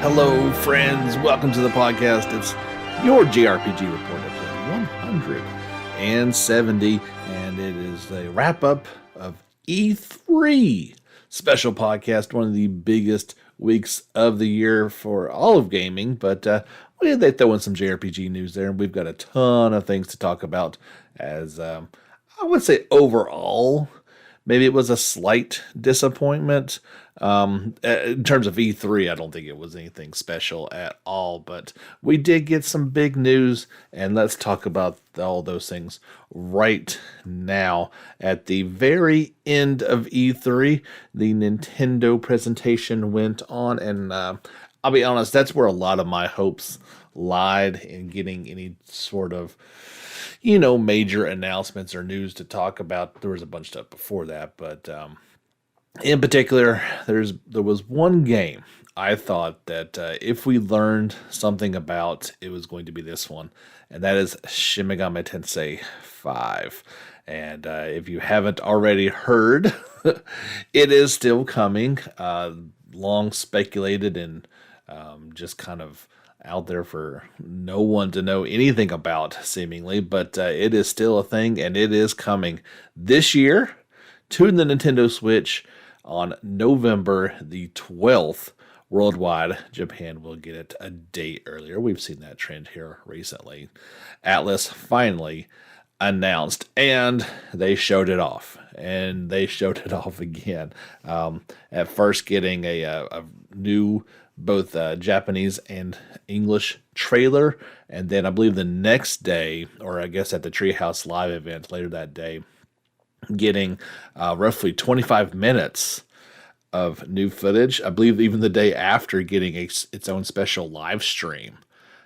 Hello, friends. Welcome to the podcast. It's your JRPG report, episode 170, and it is a wrap-up of E3 special podcast, one of the biggest weeks of the year for all of gaming, but they throw in some JRPG news there, and we've got a ton of things to talk about as, I would say overall, maybe it was a slight disappointment. In terms of E3, I don't think it was anything special at all, but we did get some big news, and let's talk about all those things right now. At the very end of E3, the Nintendo presentation went on, and I'll be honest, that's where a lot of my hopes lied in getting any sort of major announcements or news to talk about. There was a bunch of stuff before that, but in particular, there was one game I thought that if we learned something about, it was going to be this one, and that is Shim Megami Tensei V. And if you haven't already heard, it is still coming. Long speculated and just kind of out there for no one to know anything about, seemingly, but it is still a thing, and it is coming this year to the Nintendo Switch on November the 12th. Worldwide, Japan will get it a day earlier. We've seen that trend here recently. Atlus finally announced, and they showed it off, and they showed it off again. At first getting a new both Japanese and English trailer, and then I believe the next day, or I guess at the Treehouse Live event later that day, getting roughly 25 minutes of new footage. I believe even the day after getting its own special live stream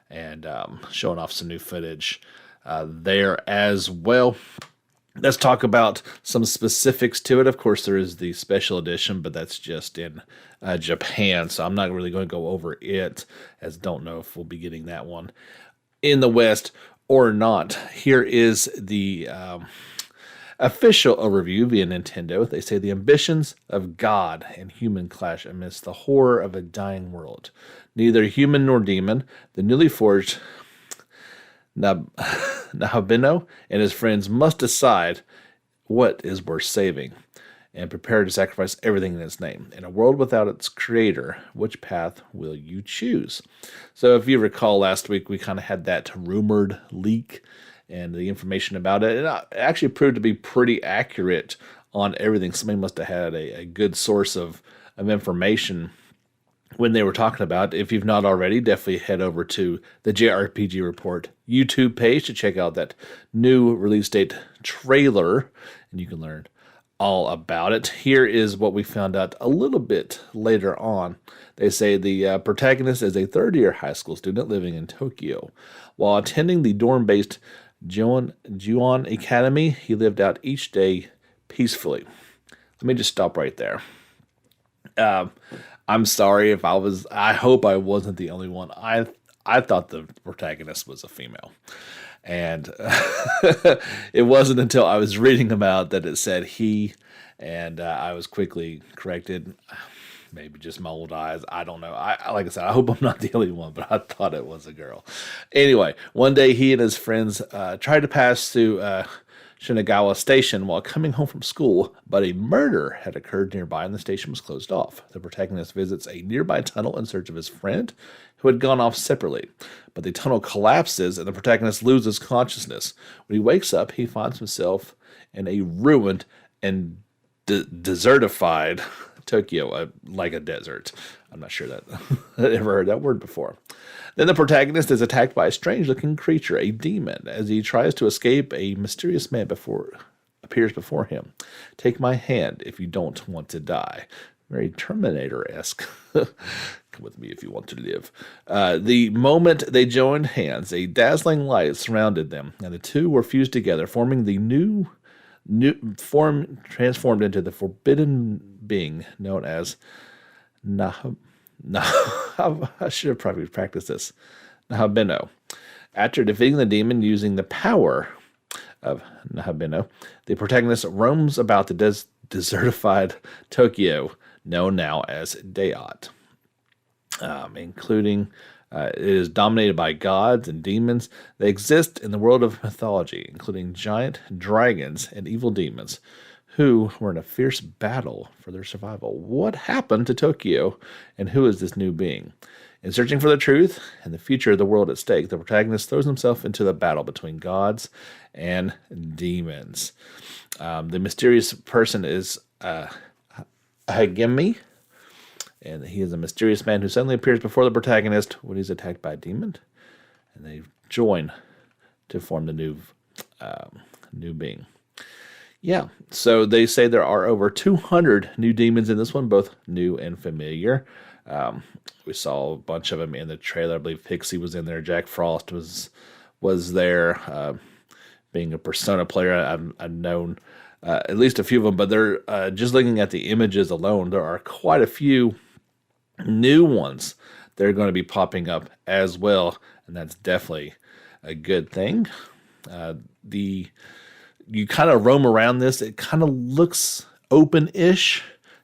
and showing off some new footage there as well. Let's talk about some specifics to it. Of course, there is the special edition, but that's just in Japan, so I'm not really going to go over it, as I don't know if we'll be getting that one in the West or not. Here is the official overview via Nintendo. They say the ambitions of God and human clash amidst the horror of a dying world. Neither human nor demon, the newly forged Nahabino and his friends must decide what is worth saving and prepare to sacrifice everything in its name. In a world without its creator, which path will you choose? So if you recall last week, we kind of had that rumored leak and the information about it. And it actually proved to be pretty accurate on everything. Somebody must have had a good source of information when they were talking about it. If you've not already, definitely head over to the JRPG Report YouTube page to check out that new release date trailer, and you can learn all about it. Here is what we found out a little bit later on. They say the protagonist is a third-year high school student living in Tokyo. While attending the dorm-based Juon Academy, he lived out each day peacefully. Let me just stop right there. I'm sorry if I hope I wasn't the only one. I thought the protagonist was a female. And it wasn't until I was reading about that it said he, and I was quickly corrected. Maybe just my old eyes. I don't know. Like I said, I hope I'm not the only one, but I thought it was a girl. Anyway, one day he and his friends tried to pass through Shinagawa Station while coming home from school, but a murder had occurred nearby and the station was closed off. The protagonist visits a nearby tunnel in search of his friend who had gone off separately, but the tunnel collapses and the protagonist loses consciousness. When he wakes up, he finds himself in a ruined and desertified Tokyo, like a desert. I'm not sure that I'd ever heard that word before. Then the protagonist is attacked by a strange-looking creature, a demon. As he tries to escape, a mysterious man appears before him. Take my hand if you don't want to die. Very Terminator-esque. Come with me if you want to live. The moment they joined hands, a dazzling light surrounded them, and the two were fused together, forming the new form transformed into the forbidden being known as I should have probably practiced this. Nahabino. After defeating the demon using the power of Nahabino, the protagonist roams about the desertified Tokyo, known now as Dayot, including it is dominated by gods and demons. They exist in the world of mythology, including giant dragons and evil demons, who were in a fierce battle for their survival. What happened to Tokyo, and who is this new being? In searching for the truth and the future of the world at stake, the protagonist throws himself into the battle between gods and demons. The mysterious person is Hagemi, and he is a mysterious man who suddenly appears before the protagonist when he's attacked by a demon, and they join to form the new being. Yeah, so they say there are over 200 new demons in this one, both new and familiar. We saw a bunch of them in the trailer. I believe Pixie was in there. Jack Frost was there. Being a Persona player, I've known at least a few of them, but they're just looking at the images alone, there are quite a few new ones that are going to be popping up as well, and that's definitely a good thing. You kind of roam around this. It kind of looks open-ish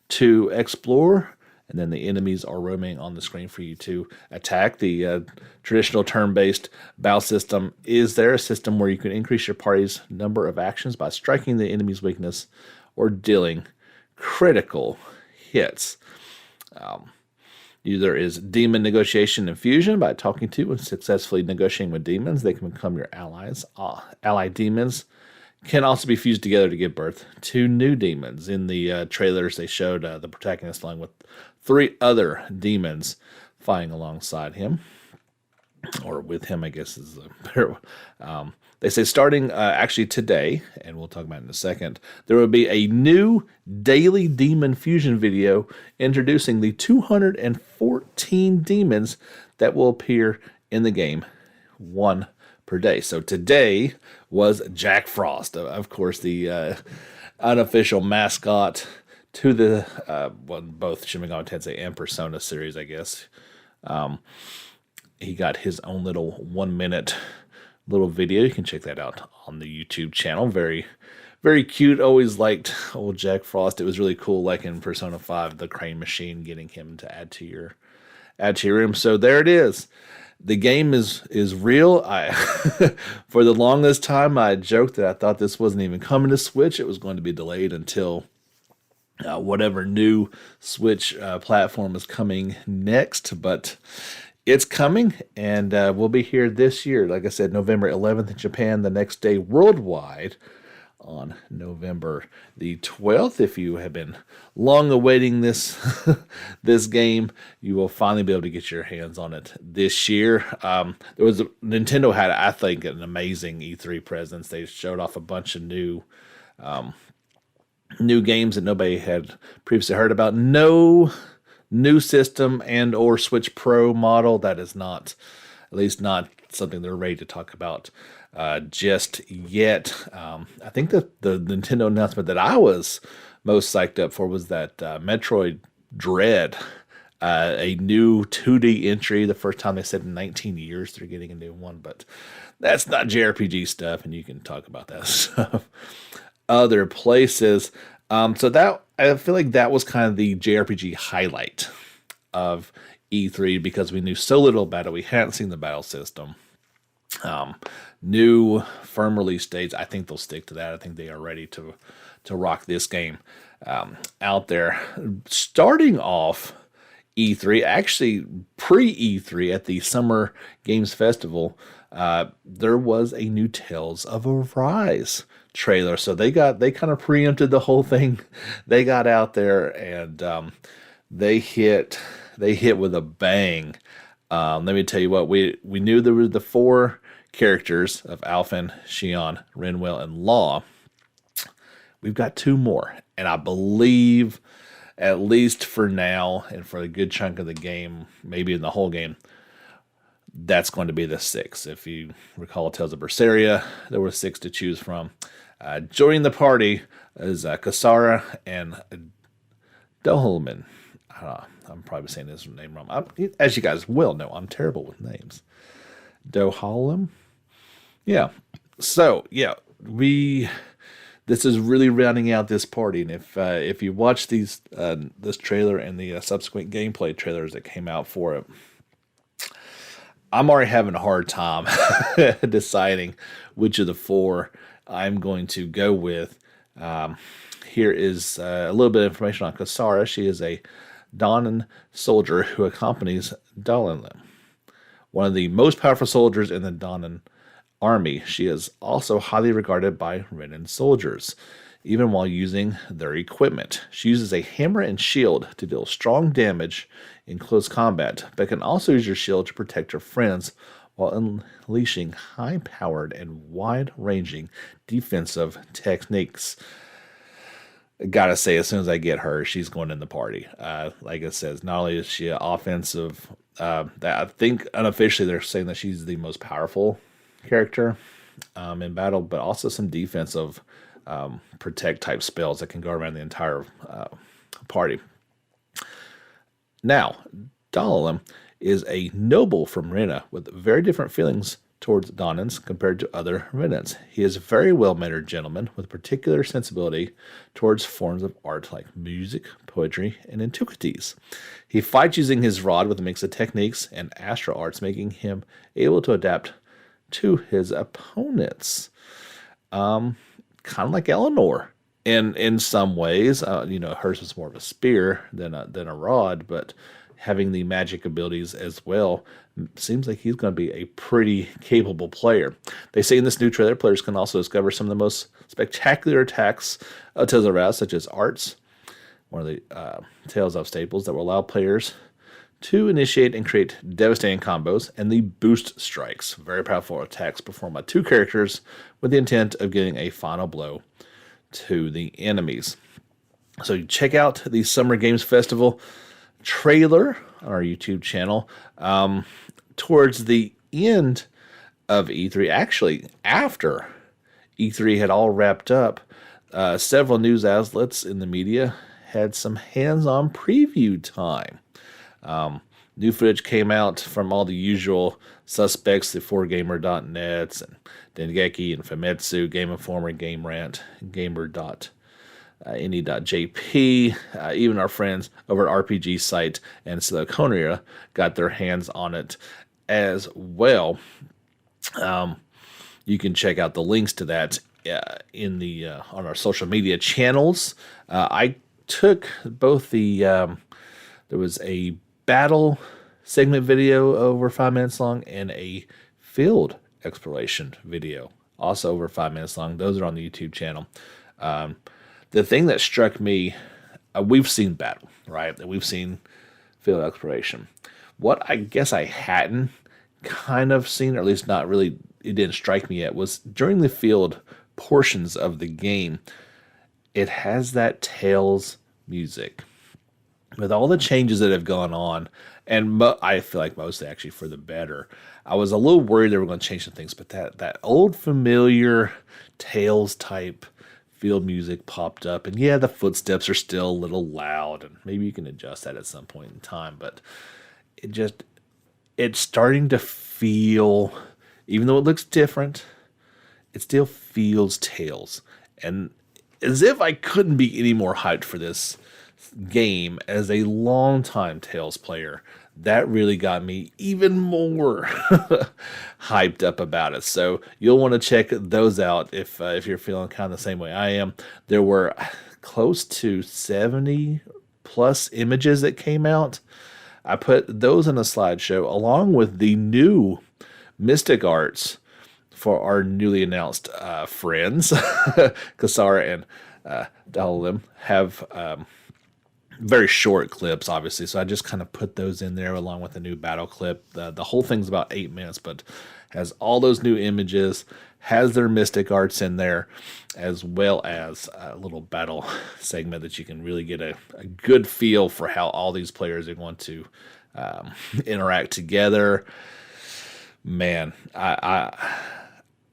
to explore, and then the enemies are roaming on the screen for you to attack. The traditional turn-based battle system is there, a system where you can increase your party's number of actions by striking the enemy's weakness or dealing critical hits. There is demon negotiation and fusion. By talking to and successfully negotiating with demons, they can become your allies. Allied demons can also be fused together to give birth to new demons. In the trailers, they showed the protagonist along with 3 other demons fighting alongside him, or with him, I guess is better. They say starting actually today, and we'll talk about it in a second, there will be a new daily demon fusion video introducing the 214 demons that will appear in the game, one per day. So today was Jack Frost, of course, the unofficial mascot to the both Shim Megami Tensei and Persona series, I guess. He got his own little 1-minute little video. You can check that out on the YouTube channel. Very, very cute. Always liked old Jack Frost. It was really cool, like in Persona 5, the crane machine, getting him to add to your room. So there it is. The game is real. For the longest time, I joked that I thought this wasn't even coming to Switch. It was going to be delayed until whatever new Switch platform is coming next. But it's coming, and we'll be here this year. Like I said, November 11th in Japan, the next day worldwide on November the 12th. If you have been long awaiting this this game, you will finally be able to get your hands on it this year. Nintendo had, I think, an amazing E3 presence. They showed off a bunch of new games that nobody had previously heard about. No new system and or Switch Pro model. That is not, at least not something they're ready to talk about just yet. I think that the Nintendo announcement that I was most psyched up for was that Metroid Dread, a new 2D entry. The first time they said in 19 years they're getting a new one, but that's not JRPG stuff, and you can talk about that stuff other places. So that, I feel like that was kind of the JRPG highlight of E3 because we knew so little about it. We hadn't seen the battle system. New firm release dates. I think they'll stick to that. I think they are ready to rock this game out there. Starting off E3, actually pre-E3 at the Summer Games Festival, there was a new Tales of Arise trailer. So they kind of preempted the whole thing. They got out there and they hit with a bang. Let me tell you what, we knew there were the 4 characters of Alphen, Xion, Renwell, and Law. We've got 2 more, and I believe, at least for now, and for a good chunk of the game, maybe in the whole game, that's going to be the 6. If you recall Tales of Berseria, there were 6 to choose from. Joining the party is Kasara and Dohlman. I'm probably saying his name wrong. As you guys will know, I'm terrible with names. Dohalem? Yeah. So, yeah. this is really rounding out this party. And if you watch this trailer and the subsequent gameplay trailers that came out for it, I'm already having a hard time deciding which of the four I'm going to go with. Here is a little bit of information on Kasara. She is a Dahnan soldier who accompanies Dalalim, one of the most powerful soldiers in the Dahnan army. She is also highly regarded by Renan soldiers, even while using their equipment. She uses a hammer and shield to deal strong damage in close combat, but can also use her shield to protect her friends while unleashing high-powered and wide-ranging defensive techniques. Gotta say, as soon as I get her, she's going in the party. Like it says, not only is she offensive, that I think unofficially they're saying that she's the most powerful character in battle, but also some defensive protect type spells that can go around the entire party. Now, Dalalim is a noble from Rena with very different feelings towards Dahnans compared to other Renans. He is a very well-mannered gentleman with particular sensibility towards forms of art like music, poetry, and antiquities. He fights using his rod with a mix of techniques and astral arts, making him able to adapt to his opponents. Kind of like Eleanor in some ways. Hers was more of a spear than a rod, but having the magic abilities as well, seems like he's going to be a pretty capable player. They say in this new trailer, players can also discover some of the most spectacular attacks of Tezzeret, such as arts, one of the Tales of staples that will allow players to initiate and create devastating combos, and the boost strikes, very powerful attacks performed by two characters with the intent of getting a final blow to the enemies. So check out the Summer Games Festival trailer on our YouTube channel. Towards the end of E3, actually after E3 had all wrapped up, several news outlets in the media had some hands-on preview time. New footage came out from all the usual suspects, the 4gamer.nets and Dengeki and Famitsu, Game Informer, Game Rant, Gamer.any.jp, even our friends over at RPG Site and Siliconia got their hands on it as well. You can check out the links to that in the on our social media channels. I took both the there was a battle segment video over 5 minutes long and a field exploration video also over 5 minutes long. Those are on the YouTube channel. The thing that struck me, we've seen battle, right? We've seen field exploration. What I guess I hadn't kind of seen, or at least not really, it didn't strike me yet, was during the field portions of the game, it has that Tales music. With all the changes that have gone on, and I feel like mostly actually for the better, I was a little worried they were going to change some things, but that old familiar Tales type field music popped up, and yeah, the footsteps are still a little loud, and maybe you can adjust that at some point in time, but it's starting to feel, even though it looks different, it still feels Tales. And as if I couldn't be any more hyped for this game as a longtime Tales player, that really got me even more hyped up about it. So you'll want to check those out if you're feeling kind of the same way I am. There were close to 70 plus images that came out. I put those in a slideshow along with the new Mystic Arts for our newly announced friends. Kasara and Dalalim have very short clips, obviously, so I just kind of put those in there along with the new battle clip. The whole thing's about 8 minutes, but has all those new images, has their Mystic Arts in there, as well as a little battle segment that you can really get a good feel for how all these players are going to interact together. Man, I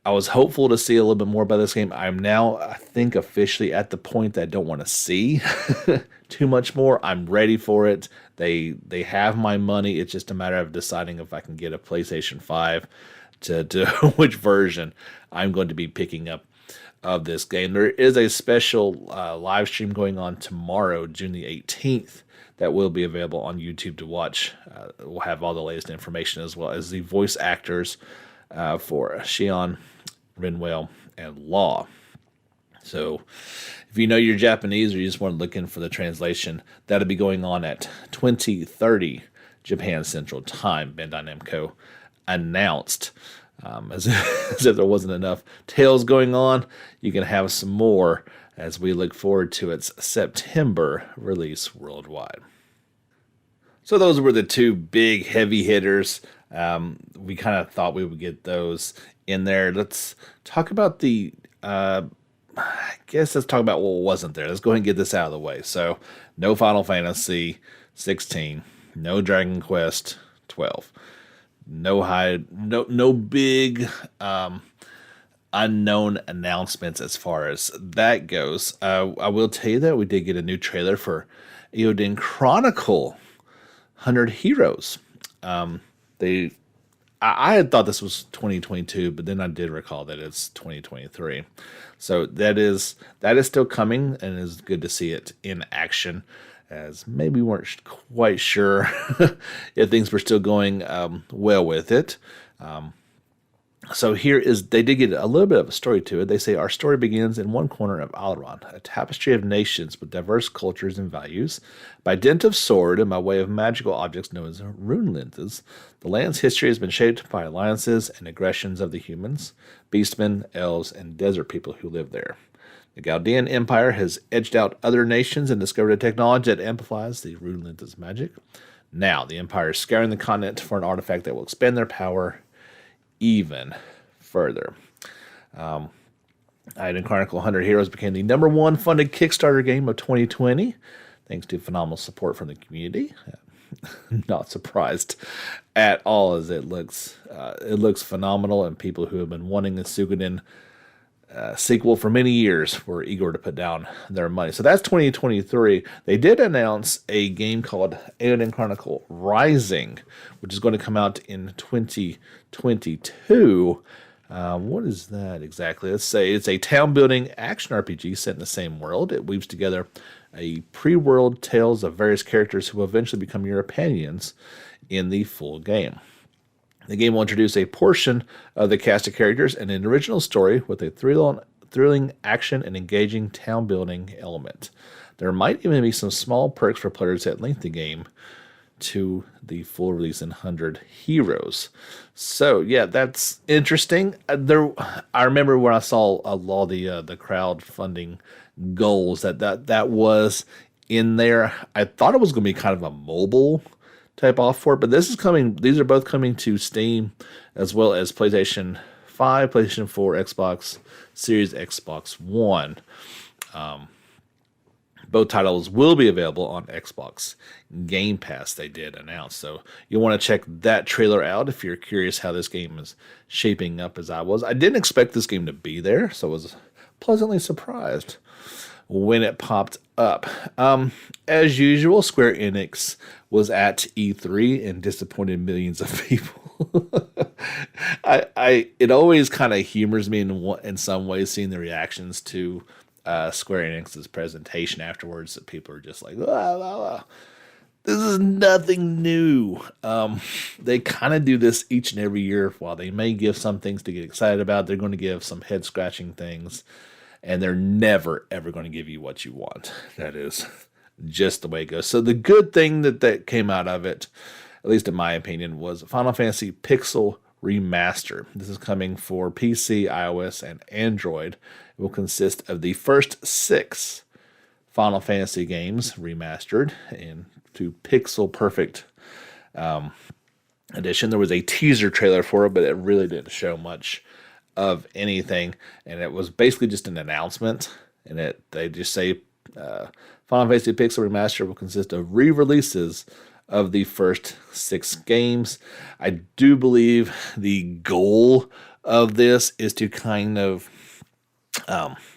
was hopeful to see a little bit more about this game. I'm now, I think, officially at the point that I don't want to see too much more. I'm ready for it. They have my money. It's just a matter of deciding if I can get a PlayStation 5 to which version I'm going to be picking up of this game. There is a special live stream going on tomorrow, June the 18th, that will be available on YouTube to watch. We'll have all the latest information as well as the voice actors for Shion, Rinwell, and Law. So if you know your Japanese or you just want to look in for the translation, that'll be going on at 20:30 Japan Central Time. Bandai Namco announced. As if there wasn't enough tales going on, you can have some more as we look forward to its September release worldwide. So those were the two big heavy hitters. We kind of thought we would get those in there. Let's talk about let's talk about what wasn't there. Let's go ahead and get this out of the way. So no Final Fantasy 16, no Dragon Quest 12. No big unknown announcements as far as that goes. I will tell you that we did get a new trailer for Eiyuden Chronicle 100 Heroes. I had thought this was 2022, but then I did recall that it's 2023. So that is still coming, and it's good to see it in action, as maybe we weren't quite sure if things were still going well with it. So they did get a little bit of a story to it. They say, our story begins in one corner of Alron, a tapestry of nations with diverse cultures and values. By dint of sword and by way of magical objects known as rune lenses, the land's history has been shaped by alliances and aggressions of the humans, beastmen, elves, and desert people who live there. The Gaudian Empire has edged out other nations and discovered a technology that amplifies the rune lenses magic. Now, the Empire is scouring the continent for an artifact that will expand their power even further. Eiyuden Chronicle 100 Heroes became the #1 funded Kickstarter game of 2020, thanks to phenomenal support from the community. Not surprised at all, as it looks phenomenal, and people who have been wanting the Suikoden sequel for many years were eager to put down their money. So that's 2023. They did announce a game called Eiyuden Chronicle Rising, which is going to come out in 2022. What is that exactly? Let's say it's a town-building action RPG set in the same world. It weaves together a pre-world tales of various characters who will eventually become your companions in the full game. The game will introduce a portion of the cast of characters and an original story with a thrilling action and engaging town-building element. There might even be some small perks for players that link the game to the full release in 100 Heroes. So, yeah, that's interesting. I remember when I saw all the crowdfunding goals that was in there. I thought it was going to be kind of a mobile type off for it, but these are both coming to Steam as well as PlayStation 5, PlayStation 4, Xbox Series, Xbox One. Both titles will be available on Xbox Game Pass, they did announce. So you'll want to check that trailer out if you're curious how this game is shaping up, as I was. I didn't expect this game to be there, so I was pleasantly surprised when it popped up. As usual, Square Enix was at E3 and disappointed millions of people. It always kind of humors me in some ways, seeing the reactions to Square Enix's presentation afterwards, that people are just like, this is nothing new. They kind of do this each and every year. While they may give some things to get excited about, they're going to give some head-scratching things, and they're never, ever going to give you what you want. That is just the way it goes. So the good thing that came out of it, at least in my opinion, was Final Fantasy Pixel Remaster. This is coming for PC, iOS, and Android. It will consist of the first 6 Final Fantasy games remastered into pixel perfect edition. There was a teaser trailer for it, but it really didn't show much of anything, and it was basically just an announcement. And they just say Final Fantasy Pixel Remaster will consist of re-releases of the first 6 games. I do believe the goal of this is to kind of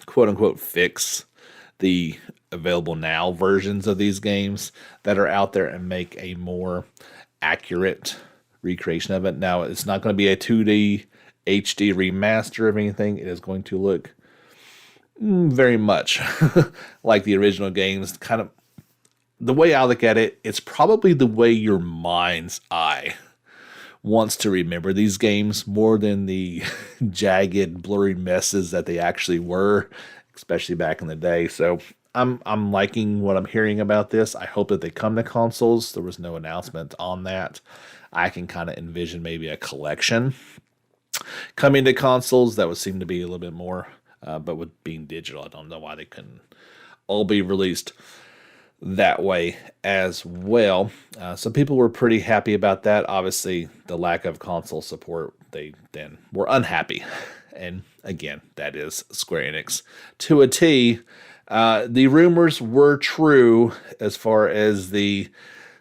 quote unquote fix the available now versions of these games that are out there and make a more accurate recreation of it. Now, it's not going to be a 2D HD remaster of anything. It is going to look very much like the original games. Kind of the way I look at it, it's probably the way your mind's eye wants to remember these games more than the jagged, blurry messes that they actually were, especially back in the day. So I'm liking what I'm hearing about this. I hope that they come to consoles. There was no announcement on that. I can kind of envision maybe a collection coming to consoles. That would seem to be a little bit more, but with being digital, I don't know why they couldn't all be released that way as well. So people were pretty happy about that. Obviously, the lack of console support, they then were unhappy. And again, that is Square Enix to a T. The rumors were true as far as the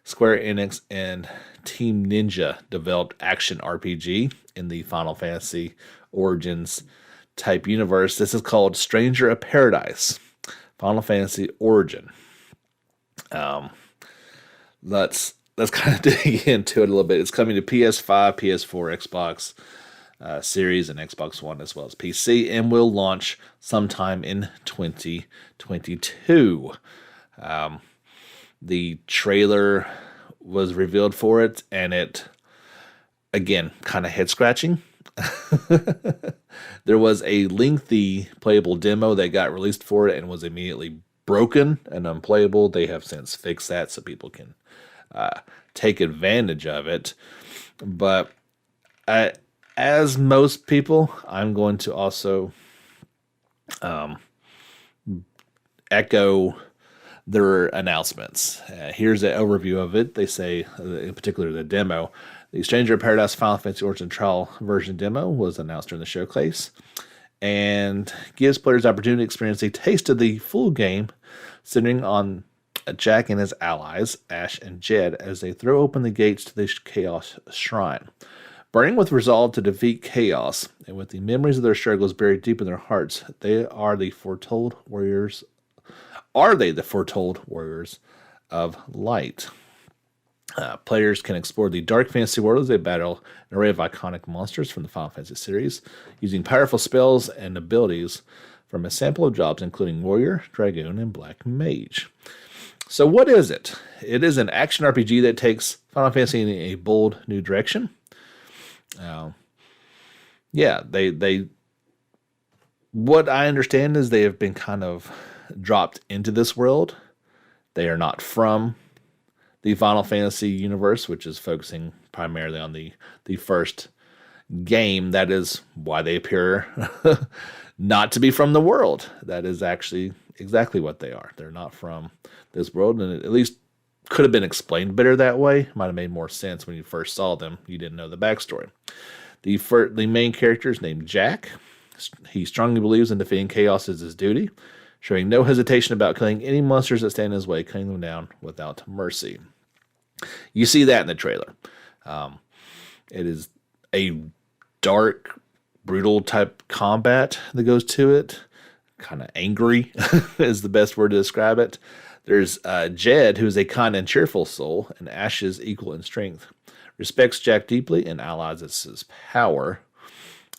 Square Enix and Team Ninja developed action RPG in the Final Fantasy Origins type universe. This is called Stranger of Paradise, Final Fantasy Origin. Let's kind of dig into it a little bit. It's coming to PS5, PS4, Xbox Series, and Xbox One, as well as PC, and will launch sometime in 2022. The trailer was revealed for it, and it, again, kind of head scratching. There was a lengthy playable demo that got released for it and was immediately broken and unplayable. They have since fixed that so people can take advantage of it. But as most people, I'm going to also echo their announcements. Here's an overview of it. They say, in particular, the demo. The Stranger of Paradise Final Fantasy Origin Trial version demo was announced during the showcase and gives players the opportunity to experience a taste of the full game, centering on Jack and his allies, Ash and Jed, as they throw open the gates to the Chaos Shrine. Burning with resolve to defeat chaos, and with the memories of their struggles buried deep in their hearts, they are the foretold warriors. Are they the foretold warriors of light? Players can explore the dark fantasy world as they battle an array of iconic monsters from the Final Fantasy series, using powerful spells and abilities from a sample of jobs including Warrior, Dragoon, and Black Mage. So what is it? It is an action RPG that takes Final Fantasy in a bold new direction. They what I understand is they have been kind of dropped into this world. They are not from the Final Fantasy universe, which is focusing primarily on the first game. That is why they appear not to be from the world. That is actually exactly what they are. They're not from this world, and it at least could have been explained better that way. Might have made more sense when you first saw them. You didn't know the backstory. The main character is named Jack. He strongly believes in defeating chaos as his duty, showing no hesitation about killing any monsters that stand in his way, cutting them down without mercy. You see that in the trailer. It is a dark, brutal type combat that goes to it. Kind of angry is the best word to describe it. There's Jed, who is a kind and cheerful soul, and Ash's equal in strength. Respects Jack deeply and allies his power.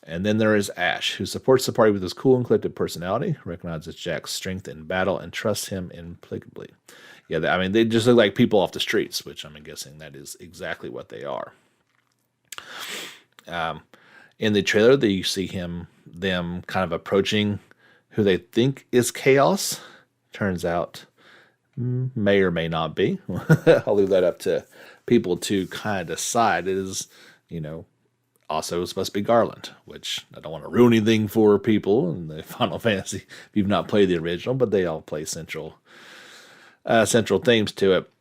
And then there is Ash, who supports the party with his cool and collected personality, recognizes Jack's strength in battle, and trusts him implacably. Yeah, I mean, they just look like people off the streets, which I'm guessing that is exactly what they are. In the trailer, you see them kind of approaching who they think is Chaos. Turns out, may or may not be. I'll leave that up to people to kind of decide. It is, also supposed to be Garland, which I don't want to ruin anything for people in the Final Fantasy if you've not played the original, but they all play central themes to it.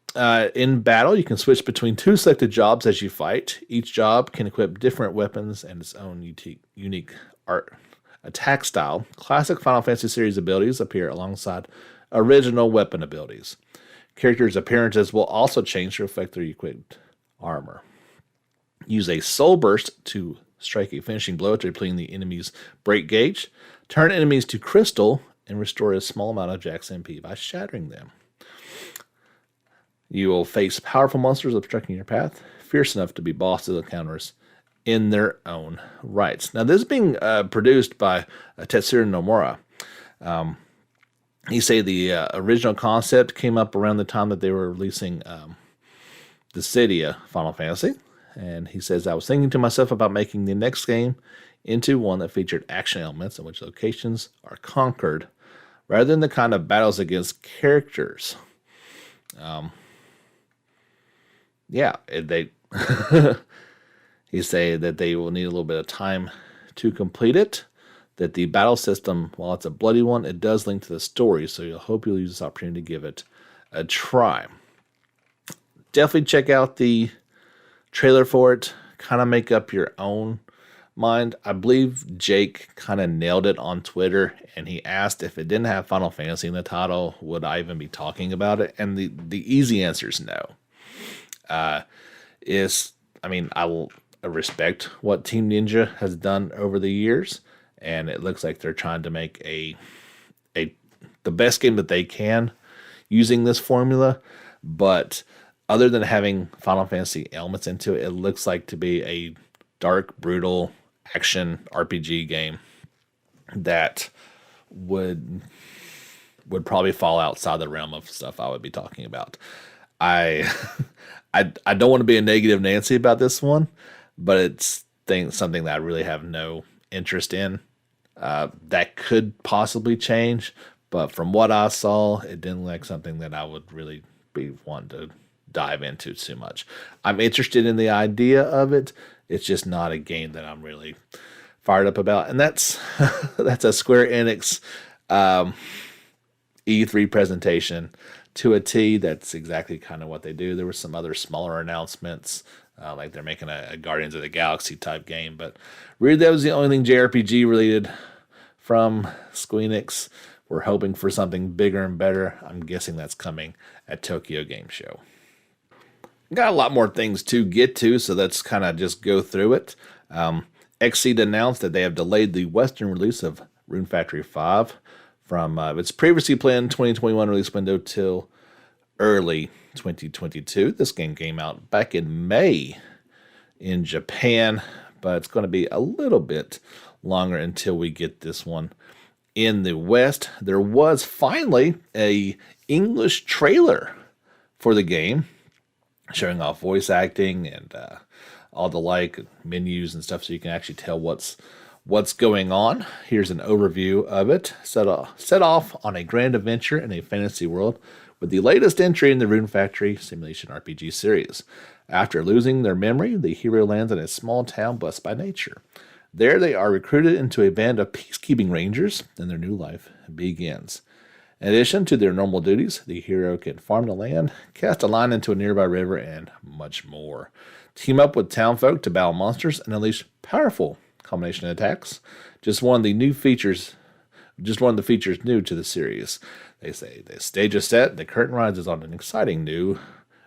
In battle, you can switch between two selected jobs as you fight. Each job can equip different weapons and its own unique art attack style. Classic Final Fantasy series abilities appear alongside original weapon abilities. Characters' appearances will also change to reflect their equipped armor. Use a soul burst to strike a finishing blow to depleting the enemy's break gauge. Turn enemies to crystal and restore a small amount of Jack's MP by shattering them. You will face powerful monsters obstructing your path, fierce enough to be bosses encounters in their own rights. Now, this is being produced by Tetsuro Nomura. He say the original concept came up around the time that they were releasing the city of Final Fantasy. And he says, I was thinking to myself about making the next game into one that featured action elements in which locations are conquered rather than the kind of battles against characters. They he say that they will need a little bit of time to complete it. That the battle system, while it's a bloody one, it does link to the story. So you'll hope you'll use this opportunity to give it a try. Definitely check out the trailer for it. Kind of make up your own mind. I believe Jake kind of nailed it on Twitter, and he asked if it didn't have Final Fantasy in the title, would I even be talking about it? And the easy answer is no. I respect what Team Ninja has done over the years, and it looks like they're trying to make the best game that they can using this formula. But other than having Final Fantasy elements into it, it looks like to be a dark, brutal action RPG game that would probably fall outside the realm of stuff I would be talking about. I don't want to be a negative Nancy about this one, but it's something that I really have no interest in. That could possibly change, but from what I saw, it didn't look like something that I would really be wanting to dive into too much. I'm interested in the idea of it. It's just not a game that I'm really fired up about. And that's a Square Enix E3 presentation to a T. That's exactly kind of what they do. There were some other smaller announcements, like they're making a Guardians of the Galaxy type game. But really, that was the only thing JRPG related from Square Enix. We're hoping for something bigger and better. I'm guessing that's coming at Tokyo Game Show. Got a lot more things to get to, so let's kind of just go through it. Xseed announced that they have delayed the Western release of Rune Factory 5 from its previously planned 2021 release window till early 2022. This game came out back in May in Japan, but it's going to be a little bit longer until we get this one in the West. There was finally a English trailer for the game, showing off voice acting and all the like menus and stuff, so you can actually tell what's going on. Here's an overview of it. Set off on a grand adventure in a fantasy world with the latest entry in the Rune Factory simulation RPG series. After losing their memory, the hero lands in a small town blessed by nature. There they are recruited into a band of peacekeeping rangers, and their new life begins. In addition to their normal duties, the hero can farm the land, cast a line into a nearby river, and much more. Team up with townfolk to battle monsters and unleash powerful combination attacks. Just one of the features new to the series. They say the stage is set, the curtain rises on an exciting new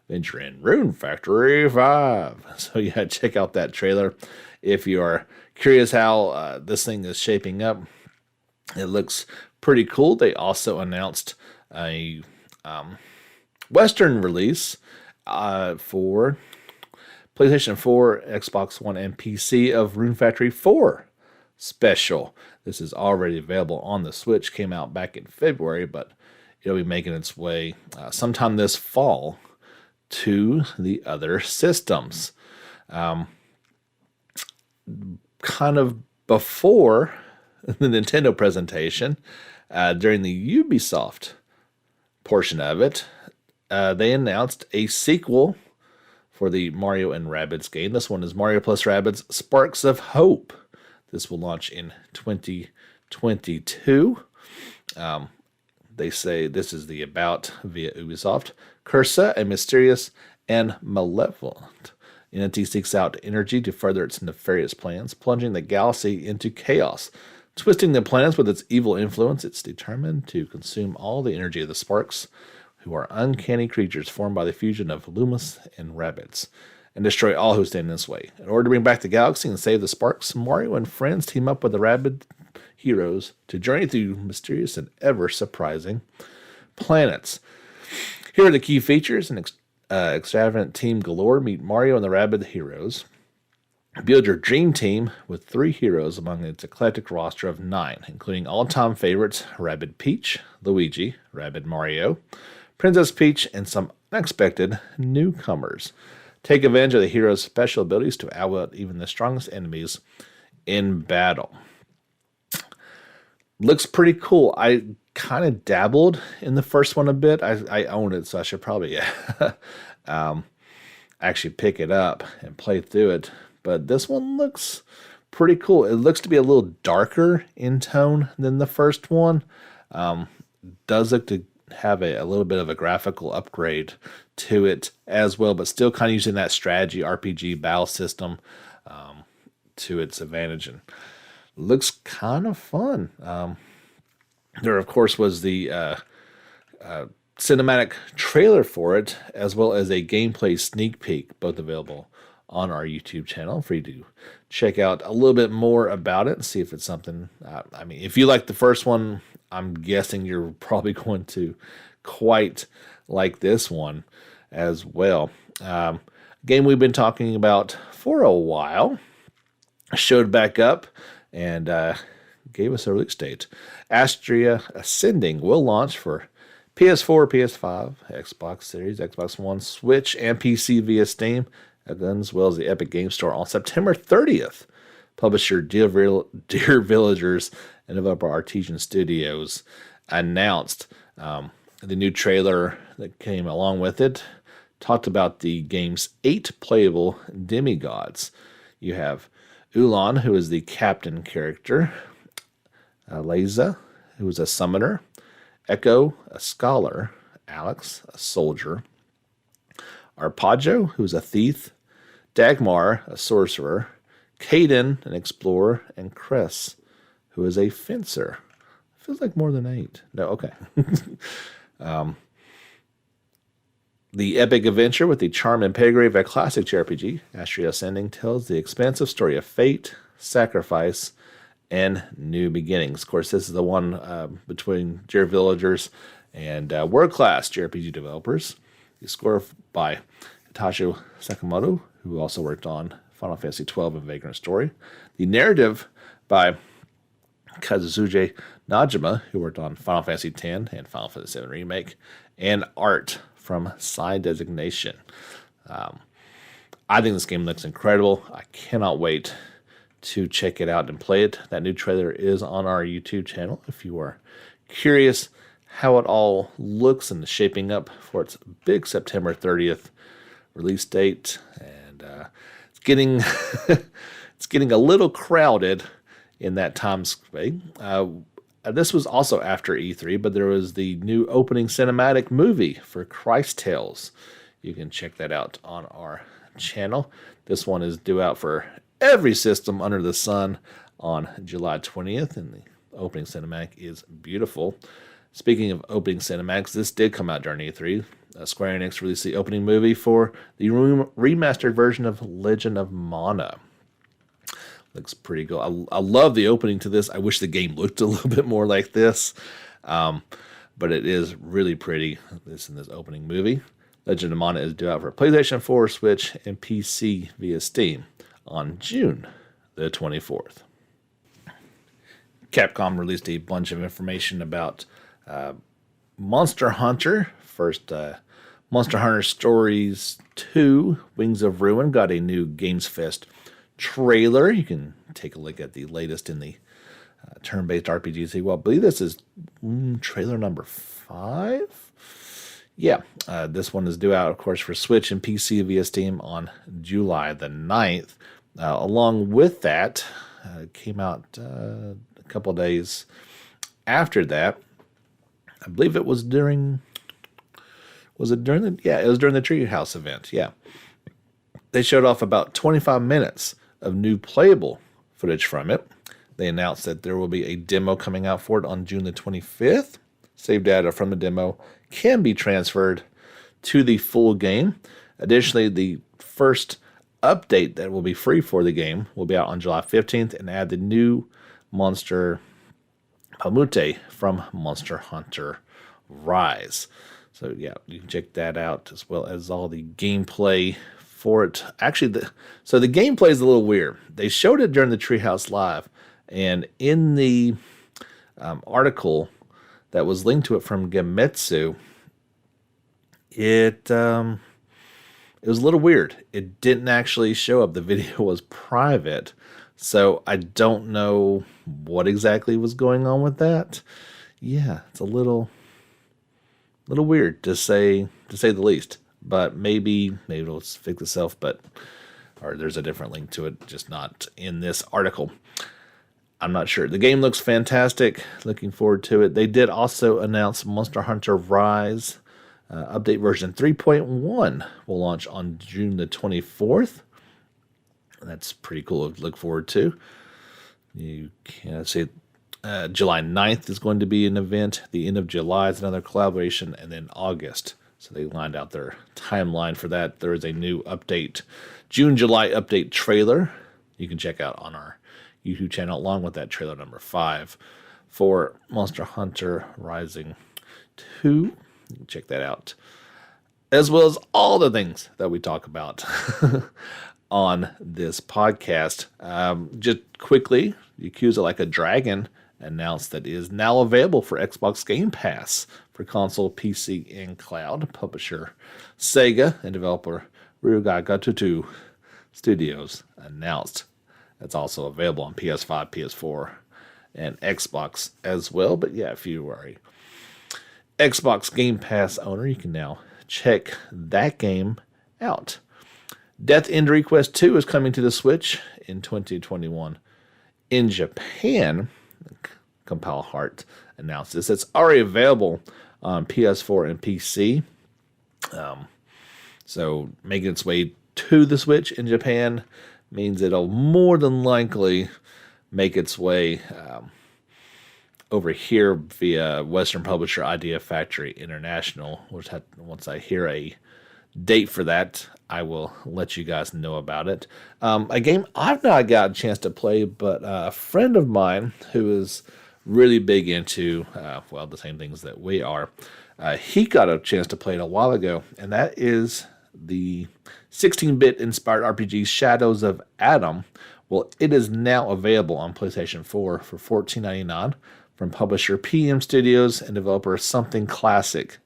venture in Rune Factory 5. So yeah, check out that trailer if you are curious how this thing is shaping up. It looks pretty cool. They also announced a Western release for PlayStation 4, Xbox One, and PC of Rune Factory 4 Special. This is already available on the Switch. Came out back in February, but it'll be making its way sometime this fall to the other systems. Kind of before the Nintendo presentation, during the Ubisoft portion of it, they announced a sequel for the Mario and Rabbids game. This one is Mario plus Rabbids Sparks of Hope. This will launch in 2022. They say this is the about via Ubisoft. Cursa, a mysterious and malevolent entity, seeks out energy to further its nefarious plans, plunging the galaxy into chaos. Twisting the planets with its evil influence, it's determined to consume all the energy of the Sparks, who are uncanny creatures formed by the fusion of Loomis and Rabbids, and destroy all who stand in its way. In order to bring back the galaxy and save the Sparks, Mario and friends team up with the Rabbid heroes to journey through mysterious and ever-surprising planets. Here are the key features. An extravagant team galore meet Mario and the Rabbid heroes Build your dream team with 3 heroes among its eclectic roster of 9, including all-time favorites Rabid Peach, Luigi, Rabid Mario, Princess Peach, and some unexpected newcomers. Take advantage of the hero's special abilities to outwit even the strongest enemies in battle. Looks pretty cool. I kind of dabbled in the first one a bit. I own it, so I should probably actually pick it up and play through it. But this one looks pretty cool. It looks to be a little darker in tone than the first one. Does look to have a little bit of a graphical upgrade to it as well, but still kind of using that strategy RPG battle system to its advantage, and looks kind of fun. There, of course, was the cinematic trailer for it, as well as a gameplay sneak peek, both available on our YouTube channel for you to check out a little bit more about it and see if it's something. If you like the first one, I'm guessing you're probably going to quite like this one as well. Game we've been talking about for a while showed back up and gave us a release date. Astria Ascending will launch for PS4, PS5, Xbox Series, Xbox One, Switch, and PC via Steam, as well as the Epic Game Store on September 30th. Publisher Dear Villagers and developer Artesian Studios announced the new trailer that came along with it. Talked about the game's 8 playable demigods. You have Ulan, who is the captain character, Leza, who is a summoner, Echo, a scholar, Alex, a soldier, Arpaggio, who is a thief, Dagmar, a sorcerer, Caden, an explorer, and Chris, who is a fencer. Feels like more than 8. No, okay. The epic adventure with the charm and pedigree of a classic JRPG, Astria Ascending, tells the expansive story of fate, sacrifice, and new beginnings. Of course, this is the one between Dear Villagers and world-class JRPG developers. The score by Hitachi Sakamoto, who also worked on Final Fantasy XII and Vagrant Story. The narrative by Kazusuke Najima, who worked on Final Fantasy X and Final Fantasy VII Remake. And art from Side Designation. I think this game looks incredible. I cannot wait to check it out and play it. That new trailer is on our YouTube channel if you are curious how it all looks and is shaping up for its big September 30th release date. And it's getting it's getting a little crowded in that time space. This was also after E3, but there was the new opening cinematic movie for Christ Tales. You can check that out on our channel. This one is due out for every system under the sun on July 20th, and the opening cinematic is beautiful. Speaking of opening cinematics, this did come out during E3. Square Enix released the opening movie for the remastered version of Legend of Mana. Looks pretty cool. I love the opening to this. I wish the game looked a little bit more like this. But it is really pretty, this opening movie. Legend of Mana is due out for PlayStation 4, Switch, and PC via Steam on June the 24th. Capcom released a bunch of information about Monster Hunter. First, Monster Hunter Stories 2, Wings of Ruin, got a new Games Fest trailer. You can take a look at the latest in the turn-based RPGs. Well, I believe this is trailer number 5. Yeah, this one is due out, of course, for Switch and PC via Steam on July the 9th. Along with that, came out a couple of days after that. I believe it was during... Was it during the... Yeah, it was during the Treehouse event, yeah. They showed off about 25 minutes of new playable footage from it. They announced that there will be a demo coming out for it on June the 25th. Save data from the demo can be transferred to the full game. Additionally, the first update that will be free for the game will be out on July 15th and add the new monster Pamute from Monster Hunter Rise. So yeah, you can check that out as well as all the gameplay for it. Actually, so the gameplay is a little weird. They showed it during the Treehouse Live, and in the article that was linked to it from Gemetsu, it was a little weird. It didn't actually show up. The video was private, so I don't know what exactly was going on with that. Yeah, it's a little weird to say the least. But maybe it'll fix itself. Or there's a different link to it, just not in this article. I'm not sure. The game looks fantastic. Looking forward to it. They did also announce Monster Hunter Rise update version 3.1 will launch on June the 24th. That's pretty cool to look forward to. You can see July 9th is going to be an event. The end of July is another collaboration, and then August. So they lined out their timeline for that. There is a new update, June-July update trailer you can check out on our YouTube channel, along with that trailer number 5 for Monster Hunter Rising 2. You can check that out, as well as all the things that we talk about on this podcast. Just quickly, Yakuza Like a Dragon announced that it is now available for Xbox Game Pass for console, PC, and cloud. Publisher Sega and developer Ryuga Gotoku Studios announced it's also available on PS5, PS4, and Xbox as well. But yeah, if you are a Xbox Game Pass owner, you can now check that game out. Death End Request 2 is coming to the Switch in 2021. In Japan, Compile Heart announced this. It's already available on PS4 and PC. So making its way to the Switch in Japan means it'll more than likely make its way over here via Western publisher Idea Factory International. Once I hear a date for that, I will let you guys know about it. A game I've not got a chance to play, but a friend of mine who is really big into, the same things that we are, he got a chance to play it a while ago, and that is the 16-bit inspired RPG Shadows of Adam. Well, it is now available on PlayStation 4 for $14.99 from publisher PM Studios and developer Something Classic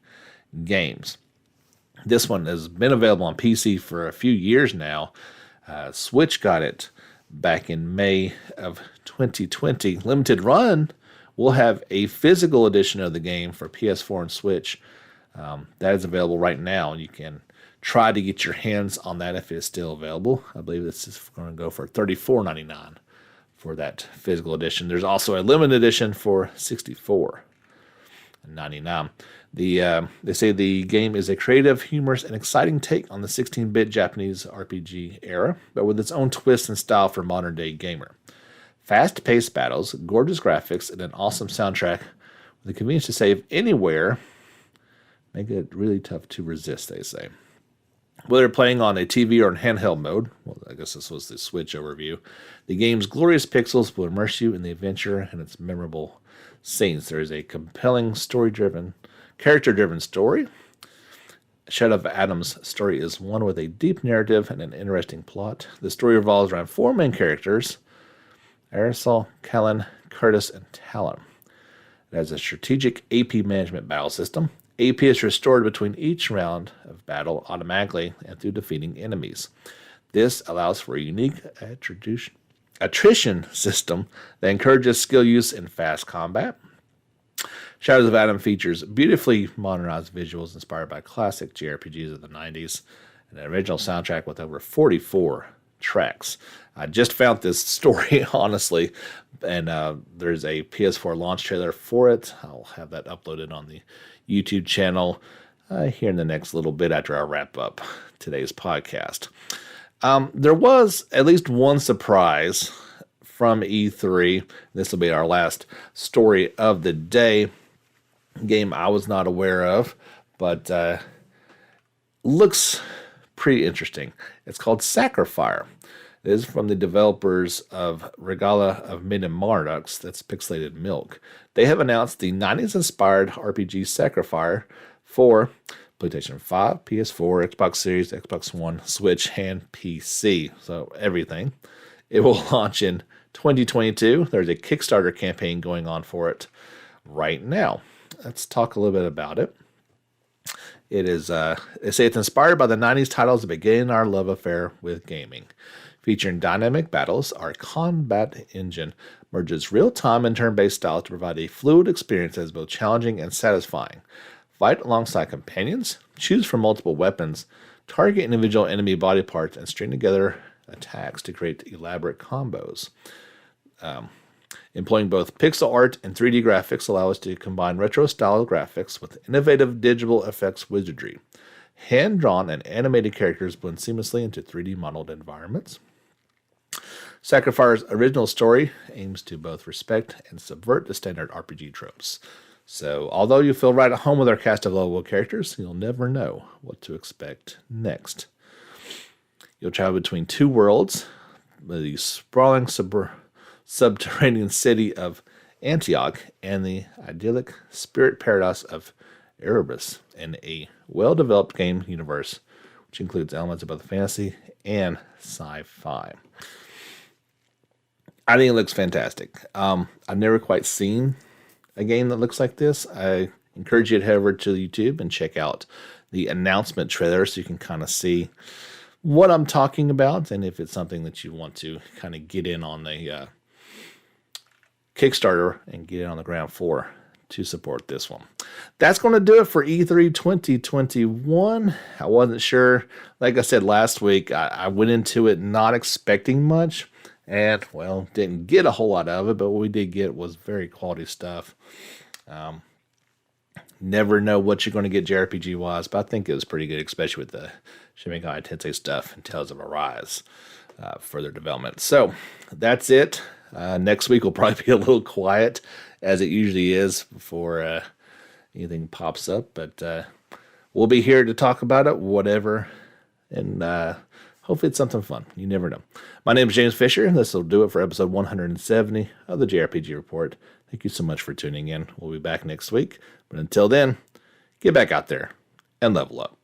Games. This one has been available on PC for a few years now. Switch got it back in May of 2020. Limited Run will have a physical edition of the game for PS4 and Switch. That is available right now. You can try to get your hands on that if it is still available. I believe this is going to go for $34.99 for that physical edition. There's also a limited edition for $64.99. They say the game is a creative, humorous, and exciting take on the 16-bit Japanese RPG era, but with its own twist and style for modern-day gamer. Fast-paced battles, gorgeous graphics, and an awesome soundtrack with the convenience to save anywhere make it really tough to resist, they say. Whether playing on a TV or in handheld mode, well, I guess this was the Switch overview, the game's glorious pixels will immerse you in the adventure and its memorable scenes. There is a compelling, character-driven story. Shadow of Adam's story is one with a deep narrative and an interesting plot. The story revolves around 4 main characters: Aerosol, Callan, Curtis, and Talon. It has a strategic AP management battle system. AP is restored between each round of battle automatically and through defeating enemies. This allows for a unique attrition system that encourages skill use in fast combat. Shadows of Adam features beautifully modernized visuals inspired by classic JRPGs of the 90s and an original soundtrack with over 44 tracks. I just found this story, honestly, and there's a PS4 launch trailer for it. I'll have that uploaded on the YouTube channel here in the next little bit after I wrap up today's podcast. There was at least one surprise from E3. This will be our last story of the day. Game I was not aware of, but looks pretty interesting. It's called Sacrifire. It is from the developers of Regala of Mid and Mardux, that's Pixelated Milk. They have announced the 90s-inspired RPG Sacrifire for PlayStation 5, PS4, Xbox Series, Xbox One, Switch, and PC. So everything. It will launch in 2022. There's a Kickstarter campaign going on for it right now. Let's talk a little bit about it. It is, they say it's inspired by the 90s titles that began our love affair with gaming. Featuring dynamic battles, our combat engine merges real-time and turn-based styles to provide a fluid experience that is both challenging and satisfying. Fight alongside companions, choose from multiple weapons, target individual enemy body parts, and string together attacks to create elaborate combos. Employing both pixel art and 3D graphics allow us to combine retro-style graphics with innovative digital effects wizardry. Hand-drawn and animated characters blend seamlessly into 3D modeled environments. Sacrifire's original story aims to both respect and subvert the standard RPG tropes. So, although you feel right at home with our cast of lovable characters, you'll never know what to expect next. You'll travel between two worlds, the sprawling subterranean city of Antioch and the idyllic spirit paradise of Erebus in a well-developed game universe, which includes elements of both fantasy and sci-fi. I think it looks fantastic. I've never quite seen a game that looks like this. I encourage you to head over to YouTube and check out the announcement trailer so you can kind of see what I'm talking about and if it's something that you want to kind of get in on the Kickstarter and get in on the ground floor to support this one. That's going to do it for E3 2021. I wasn't sure. Like I said last week, I went into it not expecting much. And, well, didn't get a whole lot of it, but what we did get was very quality stuff. Never know what you're going to get JRPG-wise, but I think it was pretty good, especially with the Shim Megami Tensei stuff and Tales of Arise further development. So, that's it. Next week will probably be a little quiet, as it usually is before anything pops up. But we'll be here to talk about it, whatever, and hopefully it's something fun. You never know. My name is James Fisher. This will do it for episode 170 of the JRPG Report. Thank you so much for tuning in. We'll be back next week. But until then, get back out there and level up.